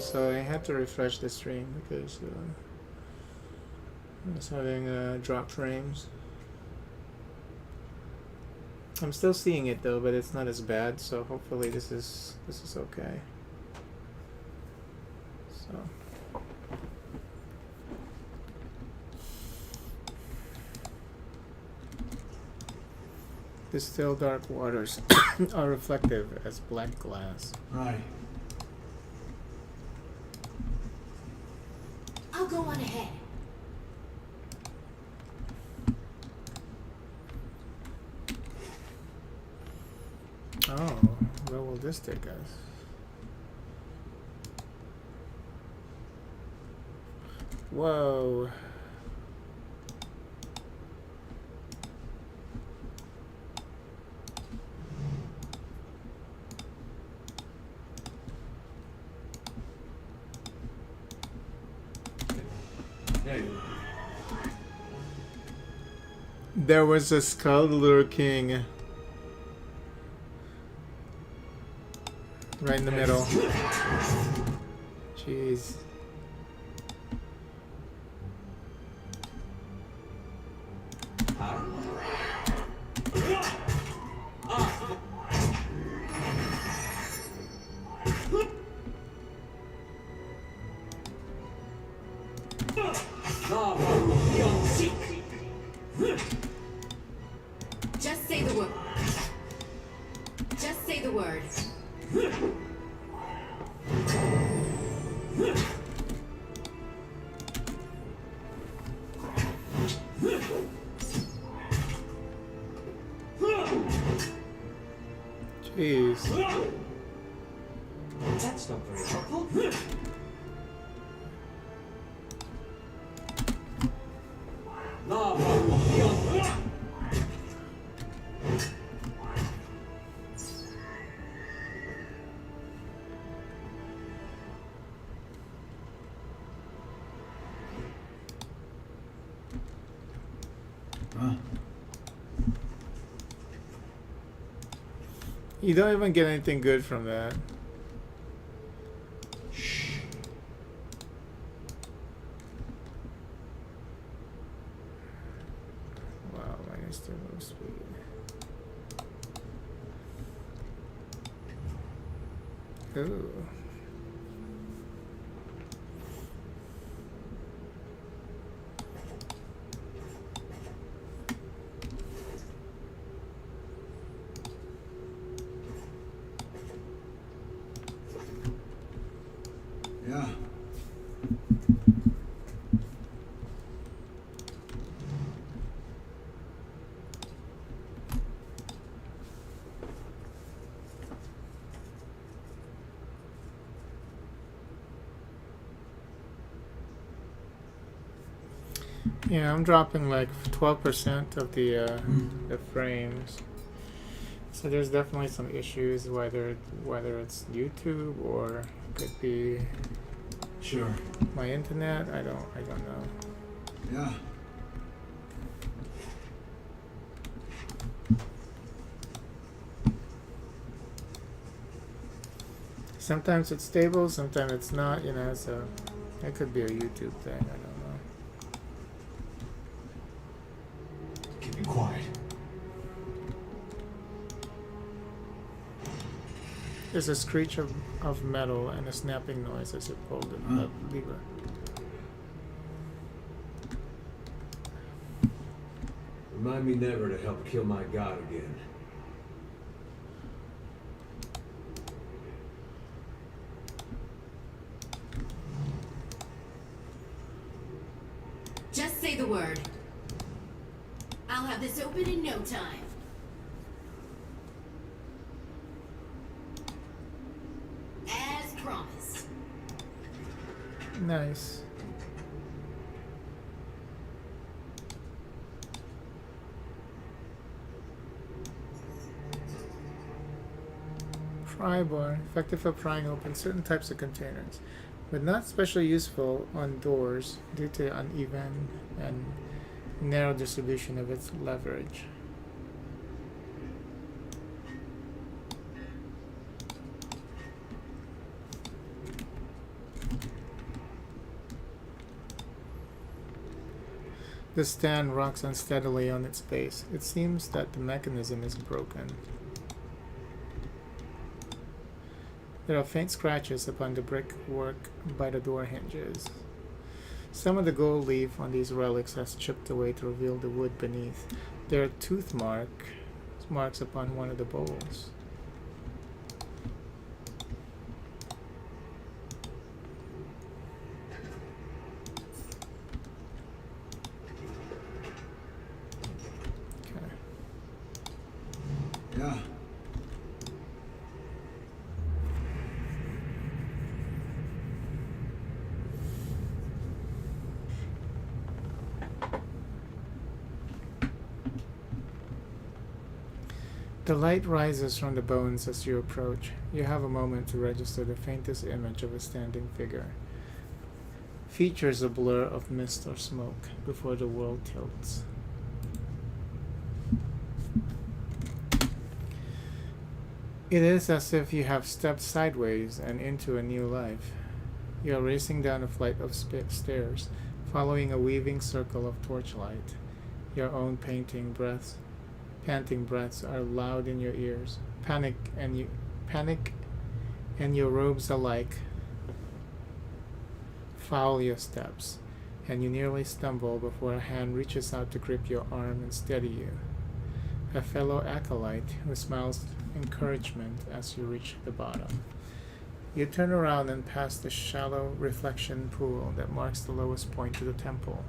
so I had to refresh the stream because I was having drop frames. I'm still seeing it though, but it's not as bad, so hopefully this is okay. So the still dark waters are reflective as black glass. Right. I'll go on ahead. Oh, where will this take us? Whoa. Hey. There was a skull lurking right in the middle. Jeez. Just say the word. Just say the word. Jeez. That's not very helpful. You don't even get anything good from that. Shh. Wow, minus 2 move speed. Ooh. Yeah. Yeah, I'm dropping like 12% of the frames. So there's definitely some issues, whether it's YouTube or it could be Sure. my internet. I don't know. Yeah. Sometimes it's stable, sometimes it's not, you know, so it could be a YouTube thing, I don't know. Keep it quiet. There's a screech of metal and a snapping noise as you pull the lever. Remind me never to help kill my god again. Just say the word. I'll have this open in no time. As promised. Nice. Pry bar, effective for prying open certain types of containers, but not especially useful on doors due to uneven and narrow distribution of its leverage. The stand rocks unsteadily on its base. It seems that the mechanism is broken. There are faint scratches upon the brickwork by the door hinges. Some of the gold leaf on these relics has chipped away to reveal the wood beneath. There are marks upon one of the bowls. Okay. Yeah. The light rises from the bones as you approach. You have a moment to register the faintest image of a standing figure. Features a blur of mist or smoke before the world tilts. It is as if you have stepped sideways and into a new life. You are racing down a flight of stairs, following a weaving circle of torchlight. Your own panting breaths are loud in your ears. Panic and your robes alike foul your steps, and you nearly stumble before a hand reaches out to grip your arm and steady you. A fellow acolyte who smiles encouragement as you reach the bottom. You turn around and pass the shallow reflection pool that marks the lowest point to the temple.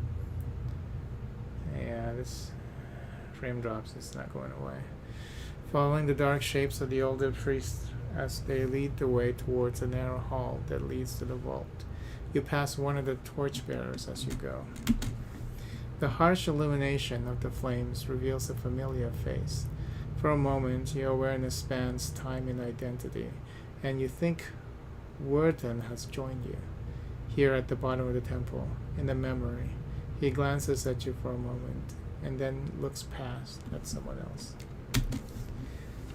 Yeah, this frame drops, it's not going away. Following the dark shapes of the older priests as they lead the way towards a narrow hall that leads to the vault. You pass one of the torchbearers as you go. The harsh illumination of the flames reveals a familiar face. For a moment, your awareness spans time and identity, and you think Worden has joined you. Here at the bottom of the temple, in the memory, he glances at you for a moment, and then looks past at someone else.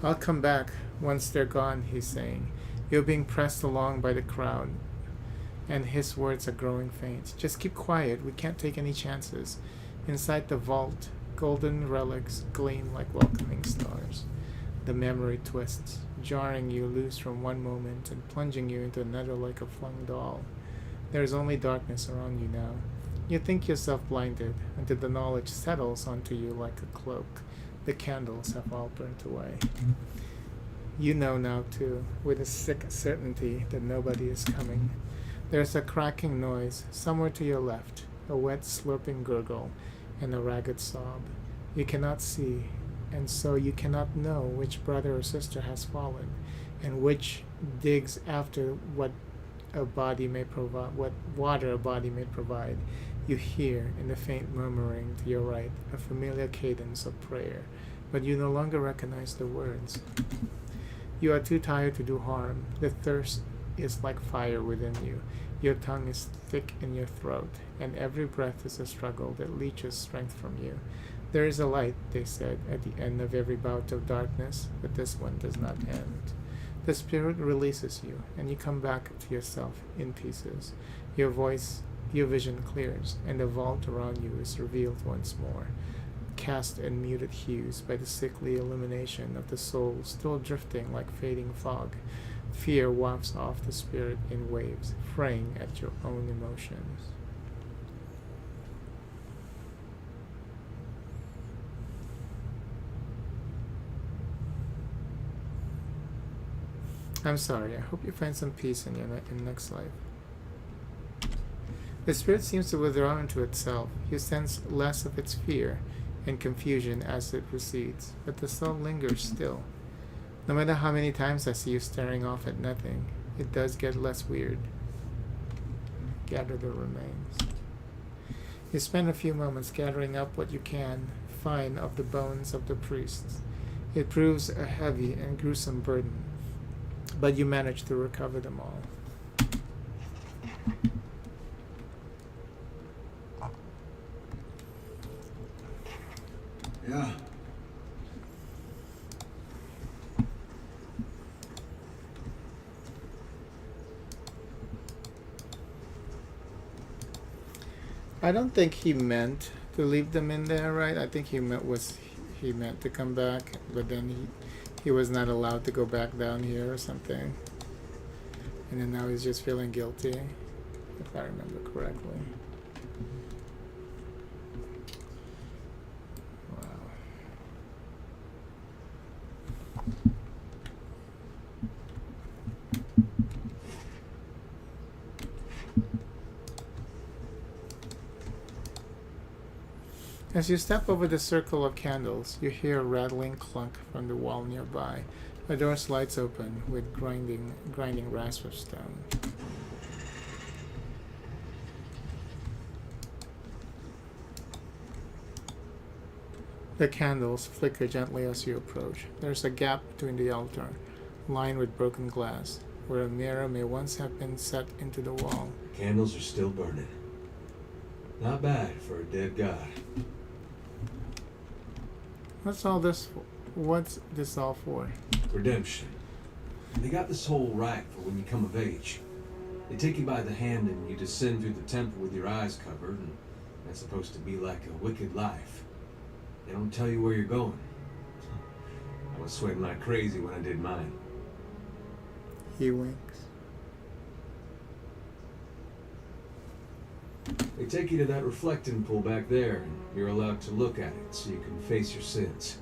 I'll come back once they're gone, he's saying. You're being pressed along by the crowd, and his words are growing faint. Just keep quiet, we can't take any chances. Inside the vault, golden relics gleam like welcoming stars. The memory twists, jarring you loose from one moment and plunging you into another like a flung doll. There is only darkness around you now. You think yourself blinded until the knowledge settles onto you like a cloak. The candles have all burnt away. You know now, too, with a sick certainty that nobody is coming. There's a cracking noise somewhere to your left, a wet slurping gurgle, and a ragged sob. You cannot see, and so you cannot know which brother or sister has fallen, and which digs after what a body may provide, what water a body may provide. You hear, in the faint murmuring to your right, a familiar cadence of prayer, but you no longer recognize the words. You are too tired to do harm. The thirst is like fire within you. Your tongue is thick in your throat, and every breath is a struggle that leeches strength from you. There is a light, they said, at the end of every bout of darkness, but this one does not end. The spirit releases you, and you come back to yourself in pieces. Your vision clears, and the vault around you is revealed once more, cast in muted hues by the sickly illumination of the soul still drifting like fading fog. Fear wafts off the spirit in waves, fraying at your own emotions. I'm sorry, I hope you find some peace in your next life. The spirit seems to withdraw into itself. You sense less of its fear and confusion as it recedes, but the soul lingers still. No matter how many times I see you staring off at nothing, it does get less weird. Gather the remains. You spend a few moments gathering up what you can find of the bones of the priests. It proves a heavy and gruesome burden, but you manage to recover them all. Yeah. I don't think he meant to leave them in there, right? I think he meant to come back, but then he was not allowed to go back down here or something. And then now he's just feeling guilty, if I remember correctly. Wow. As you step over the circle of candles, you hear a rattling clunk from the wall nearby. A door slides open with grinding rasp of stone. The candles flicker gently as you approach. There's a gap between the altar, lined with broken glass, where a mirror may once have been set into the wall. Candles are still burning. Not bad for a dead god. What's this all for? Redemption. They got this whole rite for when you come of age. They take you by the hand and you descend through the temple with your eyes covered, and that's supposed to be like a wicked life. They don't tell you where you're going. I was sweating like crazy when I did mine. He winks. They take you to that reflecting pool back there, and you're allowed to look at it so you can face your sins.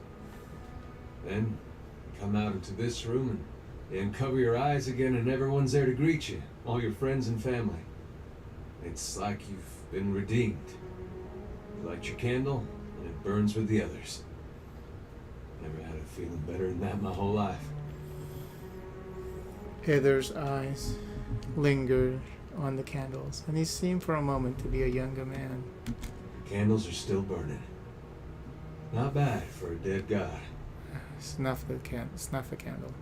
Then, you come out into this room and they uncover your eyes again, and everyone's there to greet you, all your friends and family. It's like you've been redeemed. You light your candle, and it burns with the others. Never had a feeling better than that my whole life. Heather's eyes linger on the candles, and he seemed for a moment to be a younger man. Candles are still burning. Not bad for a dead god. Snuff the candle.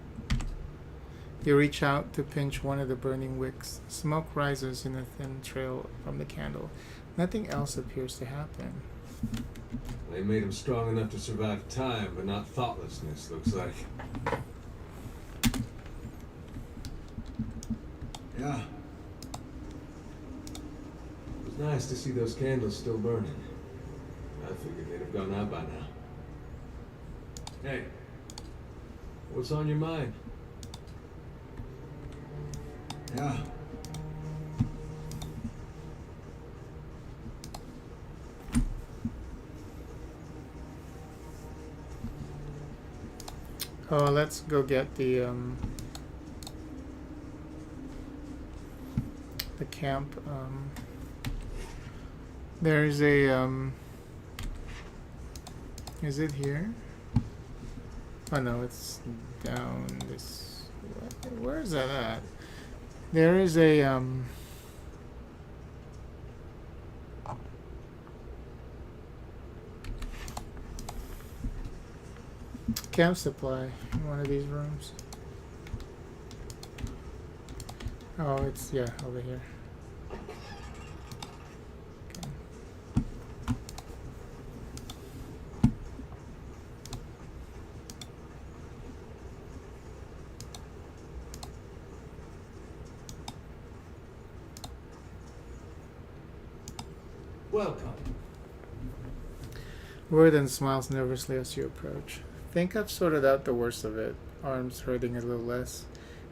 You reach out to pinch one of the burning wicks. Smoke rises in a thin trail from the candle. Nothing else appears to happen. They made him strong enough to survive time, but not thoughtlessness, looks like. Yeah. It was nice to see those candles still burning. I figured they'd have gone out by now. Hey, what's on your mind? Yeah. Oh, let's go get the camp. There's a is it here? Oh no, it's down this. Where is that at? There is a camp supply in one of these rooms. Oh, it's over here. Okay. Welcome. Worden smiles nervously as you approach. Think I've sorted out the worst of it. Arms hurting a little less.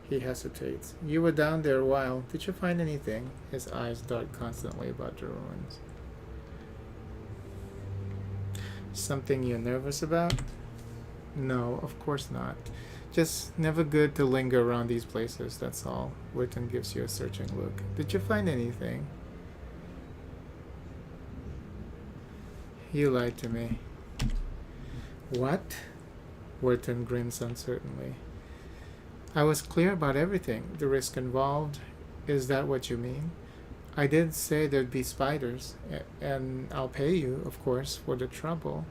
He hesitates. You were down there a while. Did you find anything? His eyes dart constantly about the ruins. Something you're nervous about? No, of course not. Just never good to linger around these places, that's all. Witten gives you a searching look. Did you find anything? You lied to me. What? Wharton grins uncertainly. I was clear about everything, the risk involved. Is that what you mean? I did say there'd be spiders, and I'll pay you, of course, for the trouble.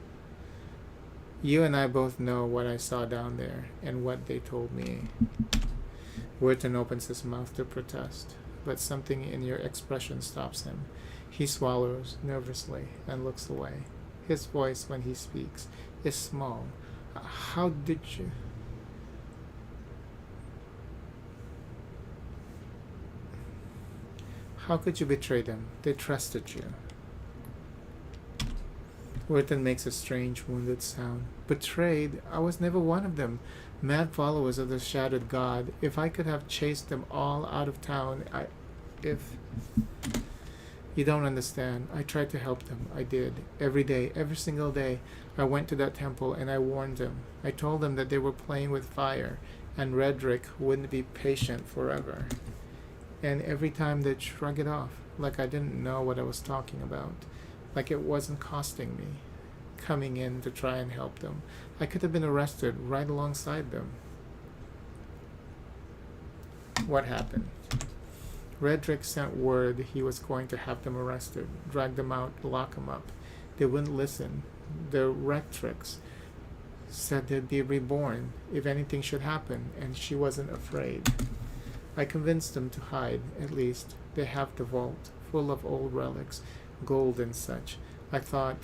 You and I both know what I saw down there, and what they told me. Wharton opens his mouth to protest, but something in your expression stops him. He swallows nervously and looks away. His voice, when he speaks, is small. How did you... How could you betray them? They trusted you. Wharton makes a strange, wounded sound. Betrayed? I was never one of them. Mad followers of the shattered god. If I could have chased them all out of town, if... You don't understand. I tried to help them. I did. Every day, every single day, I went to that temple and I warned them. I told them that they were playing with fire, and Redrick wouldn't be patient forever. And every time they'd shrug it off, like I didn't know what I was talking about, like it wasn't costing me coming in to try and help them. I could have been arrested right alongside them. What happened? Redrick sent word he was going to have them arrested, drag them out, lock them up. They wouldn't listen. The Rectrix said they'd be reborn if anything should happen, and she wasn't afraid. I convinced them to hide, at least. They have the vault, full of old relics, gold and such. I thought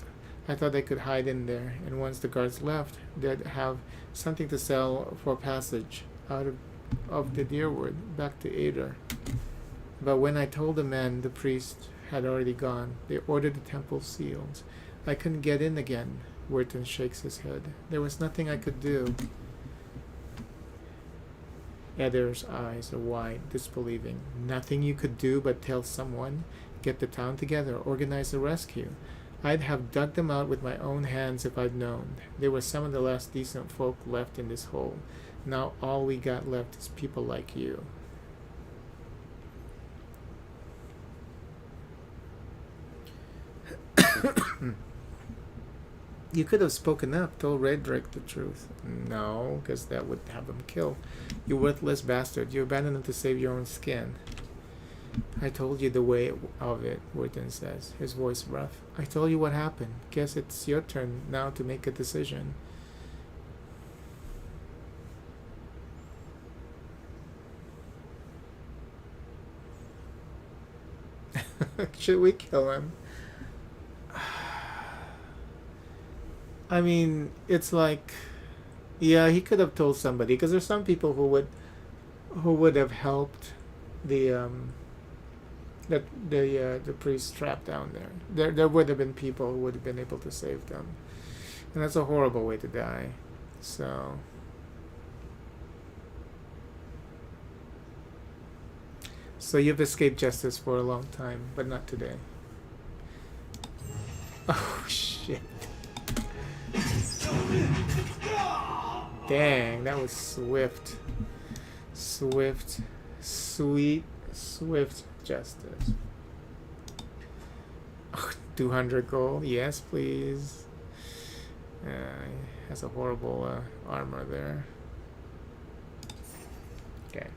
they could hide in there, and once the guards left, they'd have something to sell for passage out of the Deerwood back to Ader. But when I told the men the priest had already gone, they ordered the temple sealed. I couldn't get in again. Wharton shakes his head. There was nothing I could do. Eder's eyes are wide, disbelieving. Nothing you could do but tell someone, get the town together, organize a rescue. I'd have dug them out with my own hands if I'd known. They were some of the last decent folk left in this hole. Now all we got left is people like you. You could have spoken up, told Redrick the truth. No, because that would have him killed. You worthless bastard. You abandoned him to save your own skin. I told you the way of it, Wharton says, his voice rough. I told you what happened. Guess it's your turn now to make a decision. Should we kill him? I mean, it's like, yeah, he could have told somebody, because there's some people who would have helped the priest trapped down there. There would have been people who would have been able to save them, and that's a horrible way to die. So you've escaped justice for a long time, but not today. Oh shit. Dang, that was swift. Swift. Sweet, swift justice. Oh, 200 gold. Yes, please. Has a horrible armor there. Okay.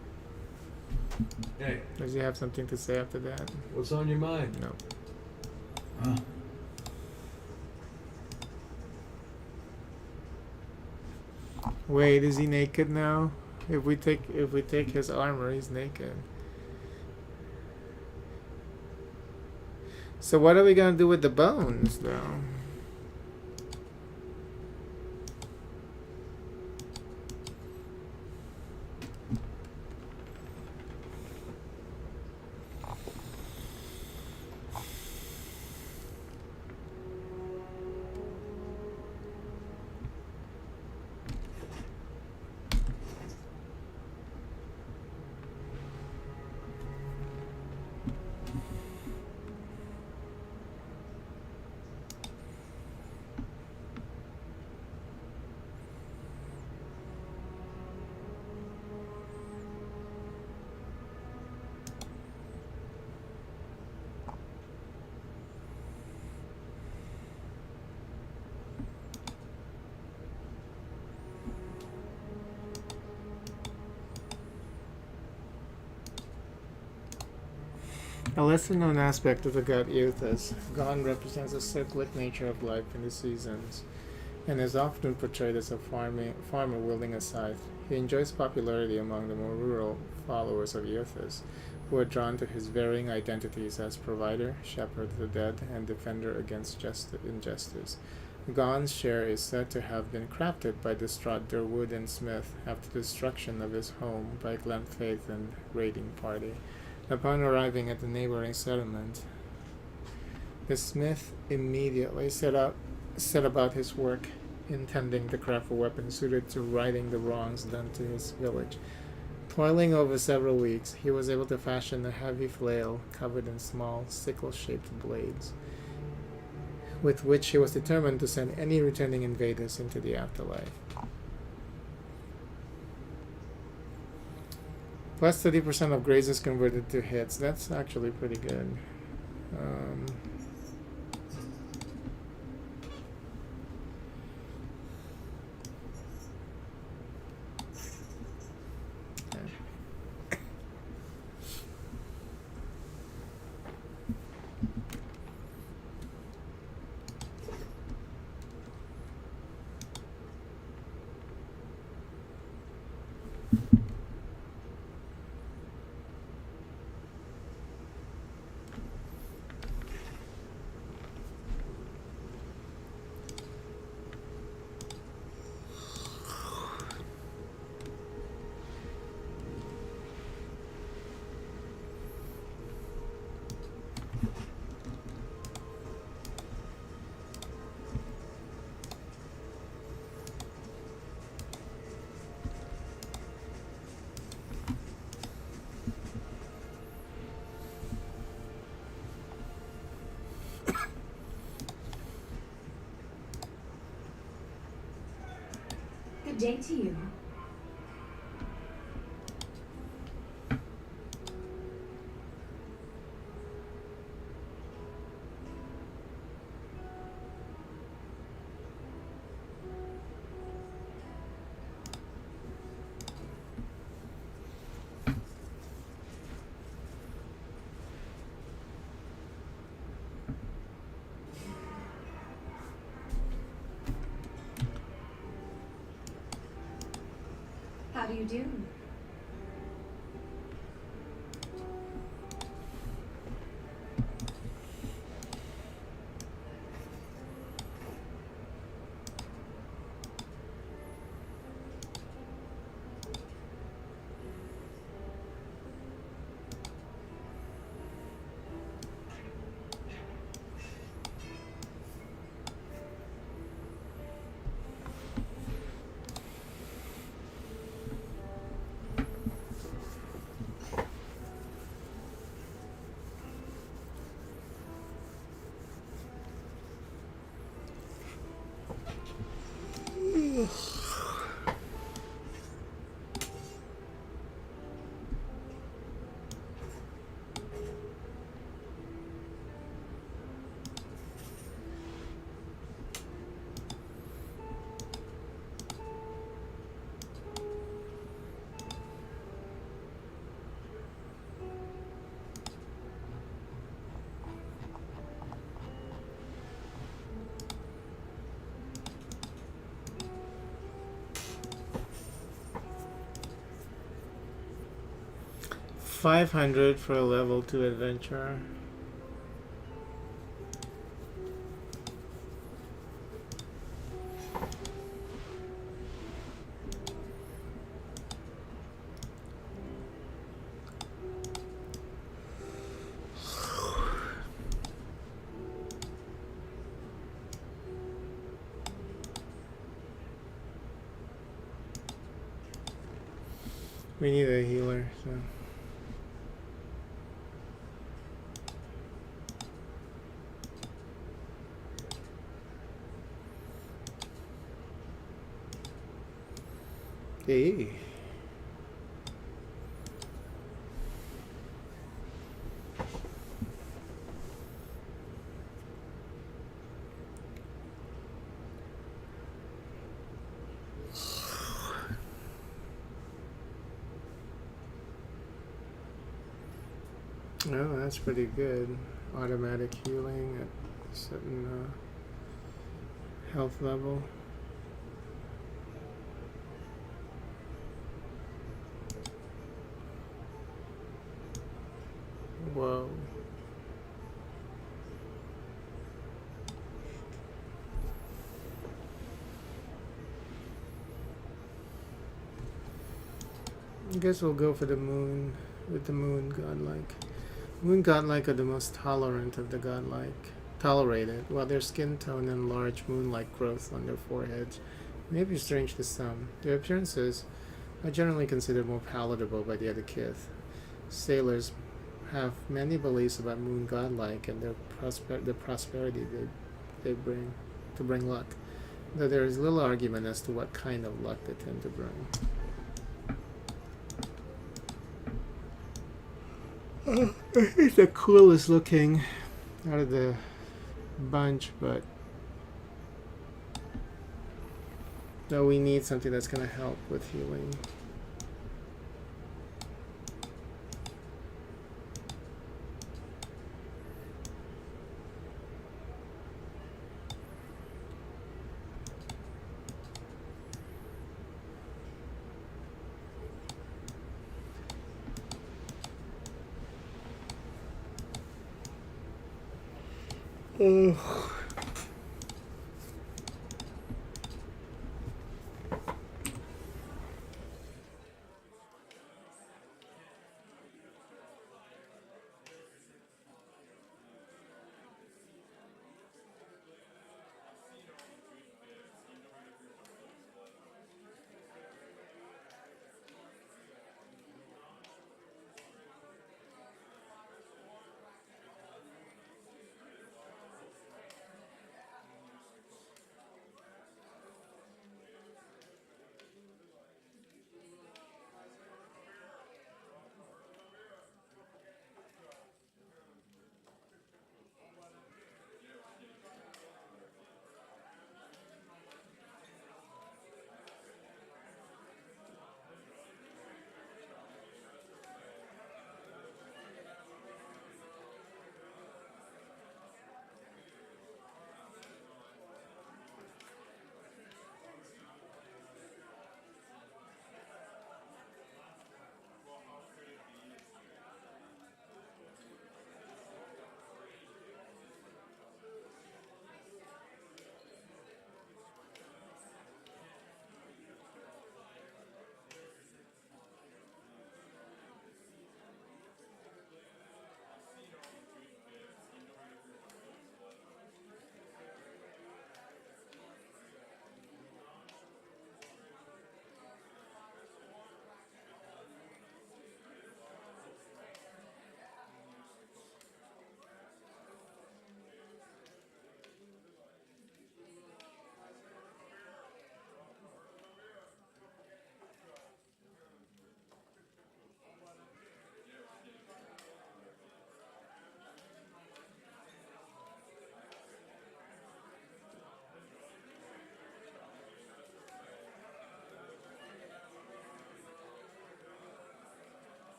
Hey. Does he have something to say after that? What's on your mind? No. Huh? Wait, is he naked now? If we take his armor, he's naked. So what are we gonna do with the bones, though? A lesser-known aspect of the god Eothas, Gon represents the cyclic nature of life in the seasons, and is often portrayed as a farmer wielding a scythe. He enjoys popularity among the more rural followers of Eothas, who are drawn to his varying identities as provider, shepherd of the dead, and defender against injustice. Gon's share is said to have been crafted by distraught Durwood and Smith after the destruction of his home by Glenfaith and raiding party. Upon arriving at the neighboring settlement, the Smith immediately set out set about his work, intending to craft a weapon suited to righting the wrongs done to his village. Toiling over several weeks, he was able to fashion a heavy flail covered in small, sickle-shaped blades, with which he was determined to send any returning invaders into the afterlife. Plus 30% of grazes converted to hits. That's actually pretty good. Um, Good day to you. How do you do? $500 for a level 2 adventure. We need a healer, so. Hey. Oh, that's pretty good. Automatic healing at a certain health level. Whoa. I guess we'll go for the moon, with the moon godlike. Moon godlike are the most tolerant of the godlike pallor-rated, while their skin tone and large moon-like growth on their foreheads may be strange to some. Their appearances are generally considered more palatable by the other kith. Sailors have many beliefs about moon godlike and the prosperity they bring to bring luck, though there is little argument as to what kind of luck they tend to bring. He's the coolest looking out of the bunch, but though we need something that's going to help with healing. Ugh.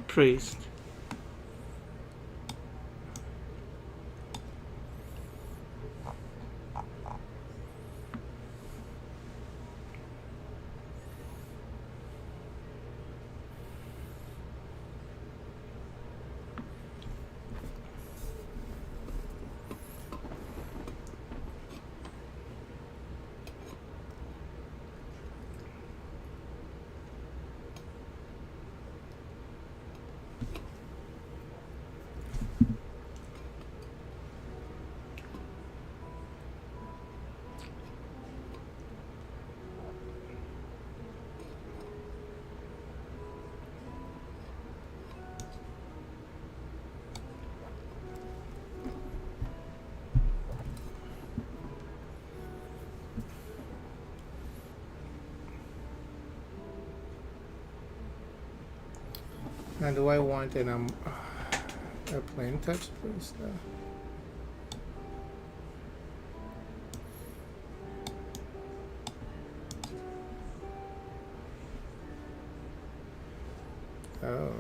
Priest. Now, do I want an a plain touch, please? Oh.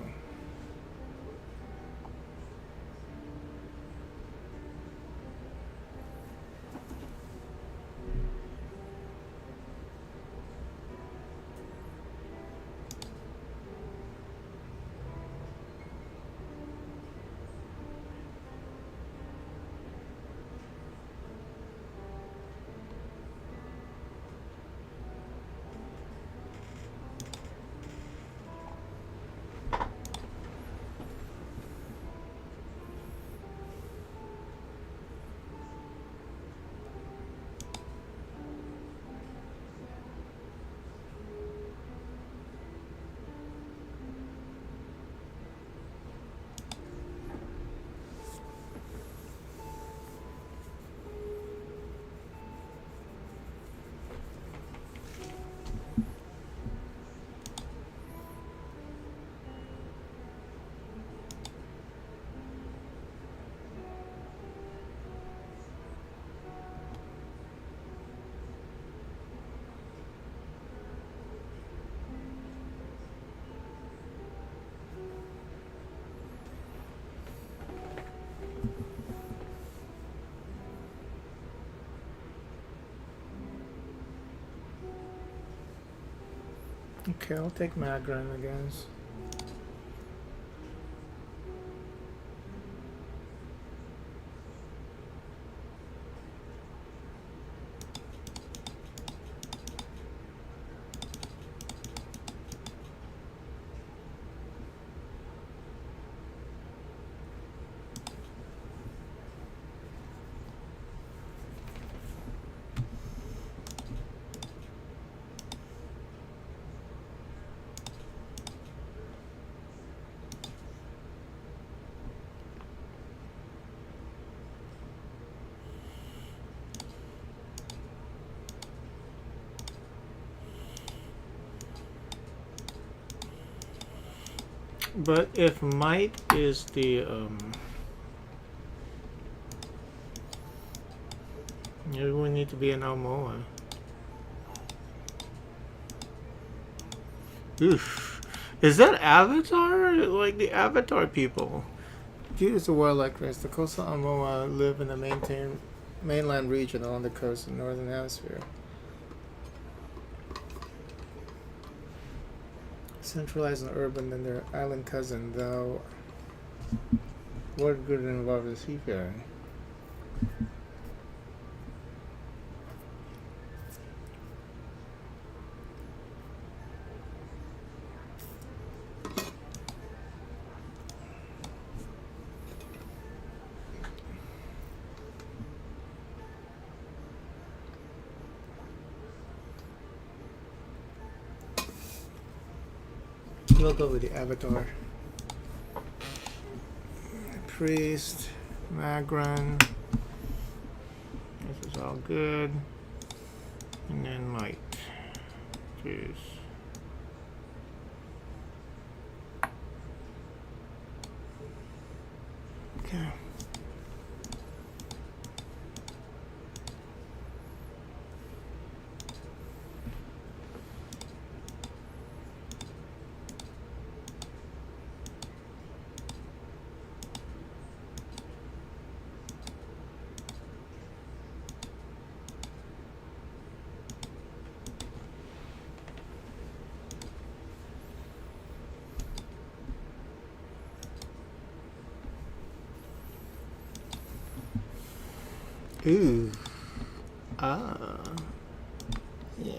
Okay, I'll take Magran, I guess. But if might is the we need to be an Almoa. Oof. Is that Avatar? Like the Avatar people. Due to the warlike race, the coastal Almoa live in the mainland region along the coast of the Northern Hemisphere. Centralized and urban than their island cousin, though. What good involved is seafaring? We'll go with the Avatar. Priest, Magran. This is all good. And then Might. Jeez. Okay. Ooh. Ah. Yeah.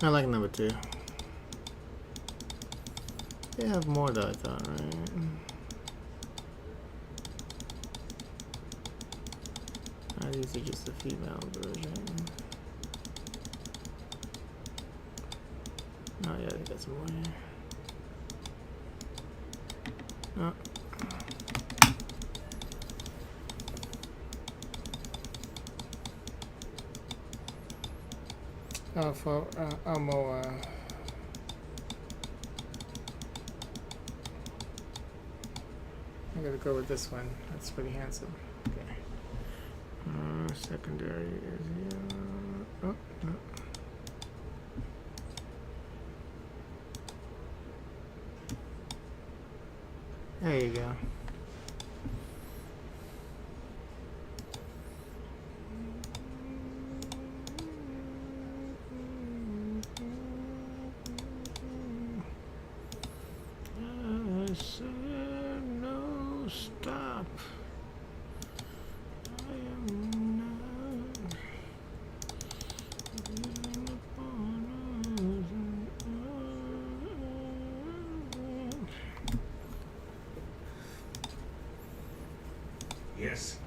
I like number 2. They have more though, I thought, right? These are just the female version. Oh yeah, they got some more here. Oh. For Almoa. I gotta go with this one. That's pretty handsome. Okay. Secondary is here. Oh, no. There you go. I said no stop. I am not giving up on us. Yes.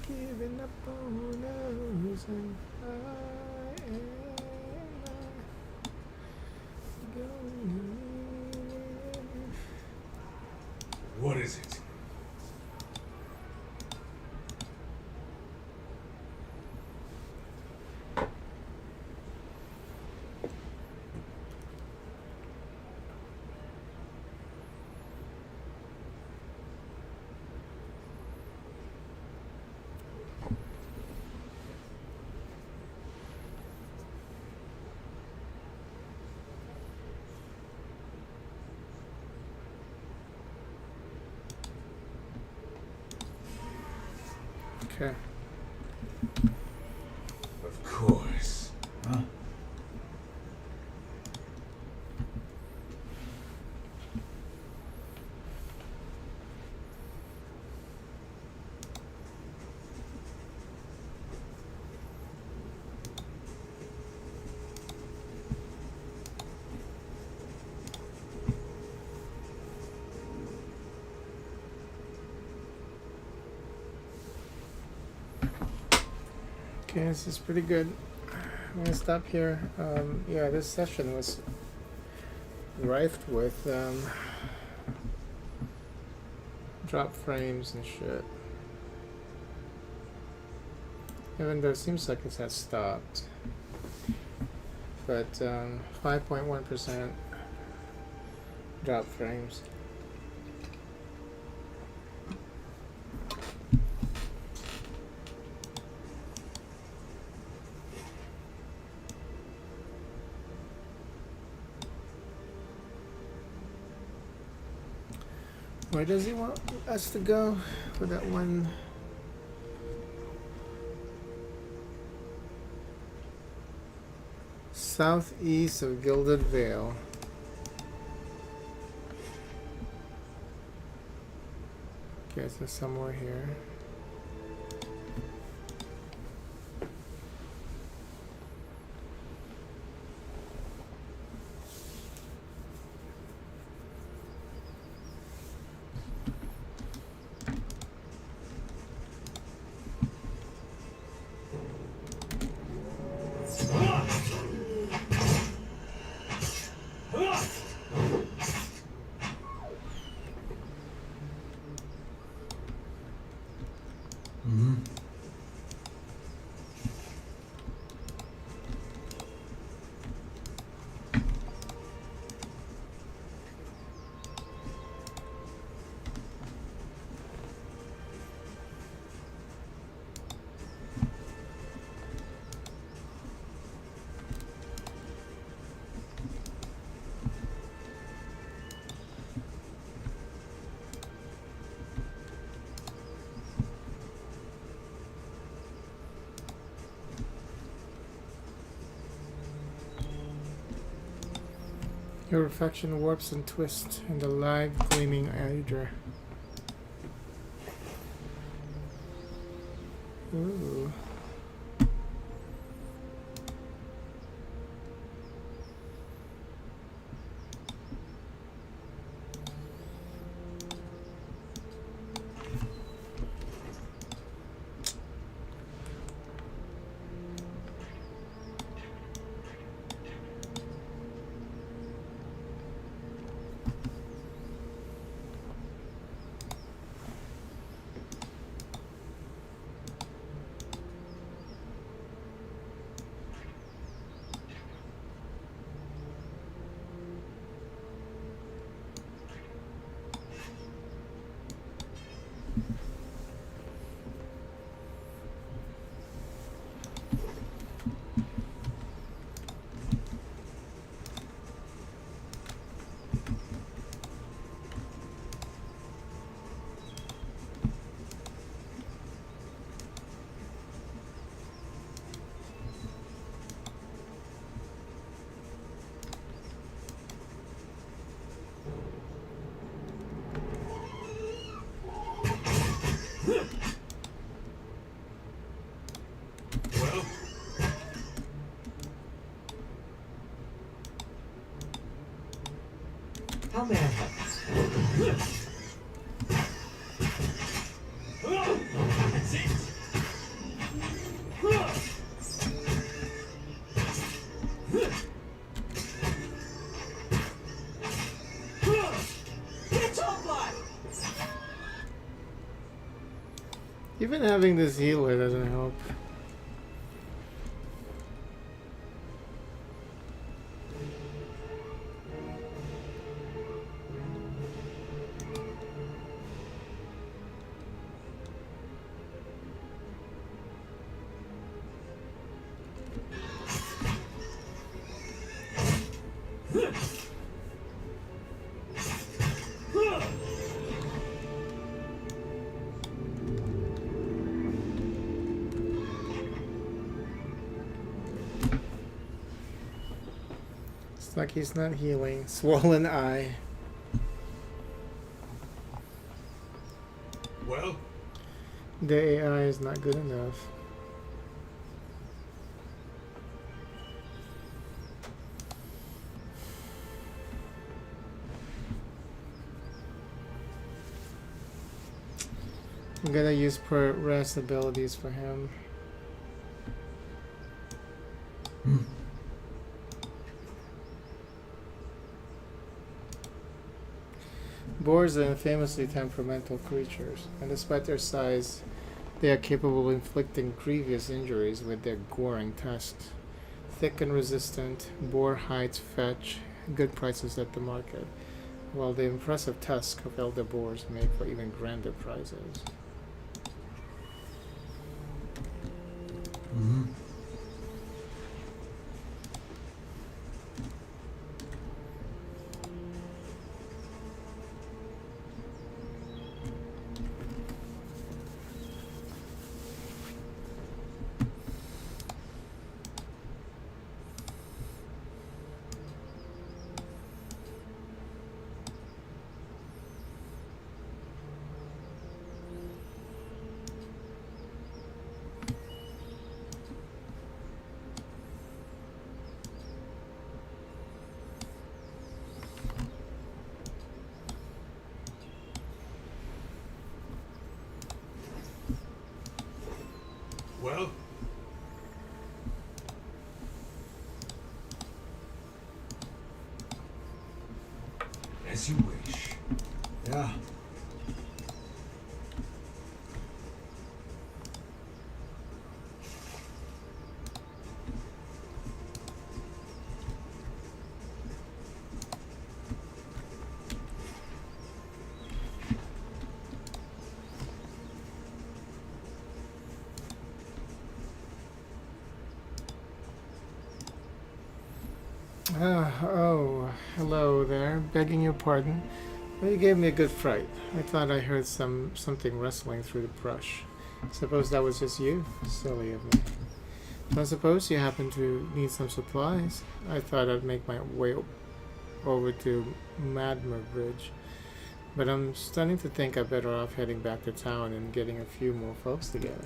Giving up on us, and I am not going. What is it? Okay. Of course. Huh? Okay, this is pretty good. I'm gonna stop here. Yeah, this session was rife with drop frames and shit. Even though it seems like it has stopped. But 5.1% drop frames. Where does he want us to go for that one? Southeast of Gilded Vale. Okay, so somewhere here. Mm-hmm. Your reflection warps and twists in the live gleaming hydra. Ooh. How may I help? That's it. Even having this healer doesn't help. It's like he's not healing. Swollen eye. Well, The AI is not good enough. I'm gonna use per rest abilities for him. Boars are famously temperamental creatures, and despite their size, they are capable of inflicting grievous injuries with their goring tusks. Thick and resistant, boar hides fetch good prices at the market, while the impressive tusks of elder boars make for even grander prizes. Mm-hmm. well, as you wish. Yeah. Oh, hello there. Begging your pardon. Well, you gave me a good fright. I thought I heard something rustling through the brush. Suppose that was just you? Silly of me. Don't suppose you happen to need some supplies? I thought I'd make my way over to Madmer Bridge. But I'm starting to think I'm better off heading back to town and getting a few more folks together.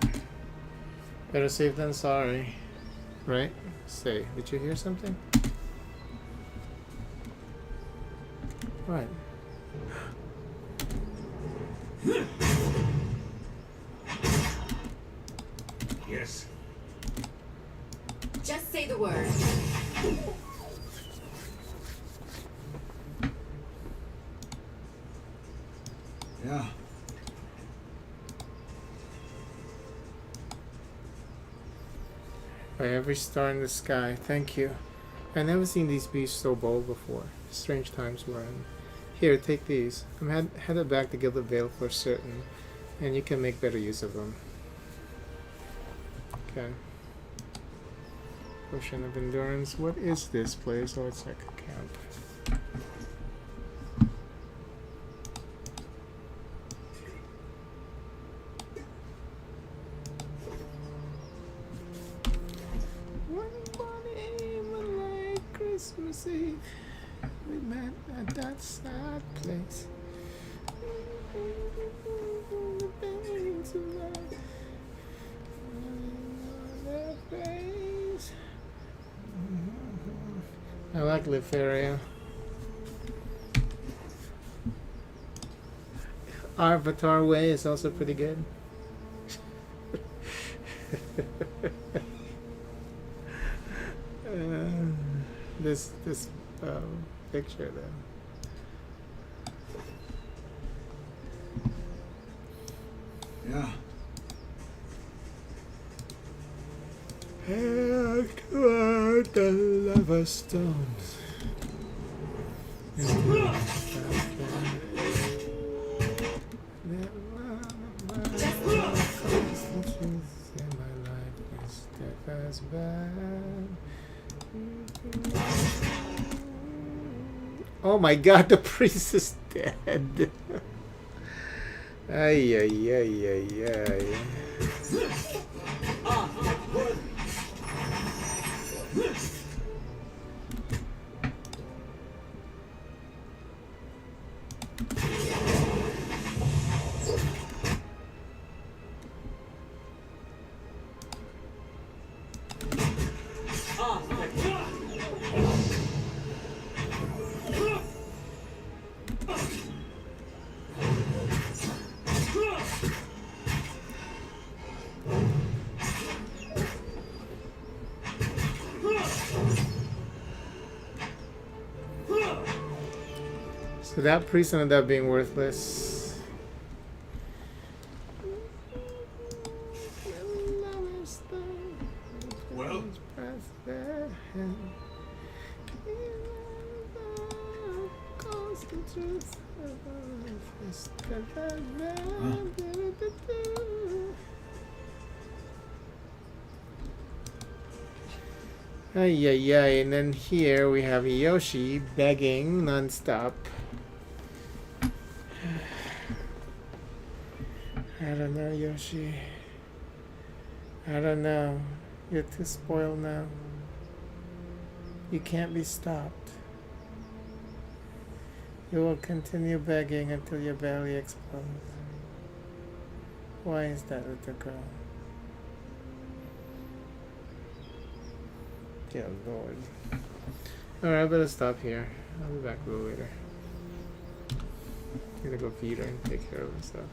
Better safe than sorry. Right? Say, did you hear something? What? Yes. Just say the word. Yeah. By every star in the sky, thank you. I've never seen these beasts so bold before. Strange times we're in. Here, take these. I'm headed back to Gilded Vale for certain, and you can make better use of them. Okay. Potion of Endurance. What is this place? Oh, it's like a camp. One morning, like Christmas Eve, we met at that sad place. The things of life, their face. I like Liferia. Avatar Way is also pretty good. This picture then. Yeah. And toward the lava stones. Oh my god, the priest is dead. Ay, ay, ay, ay, ay. So that priest ended up being worthless. Well? Ay, ay, ay. And then here we have Yoshi begging nonstop. I don't know, Yoshi. I don't know. You're too spoiled now. You can't be stopped. You will continue begging until your belly explodes. Why is that, little girl? Dear Lord. Alright, I better stop here. I'll be back a little later. I'm gonna go feed her and take care of her stuff.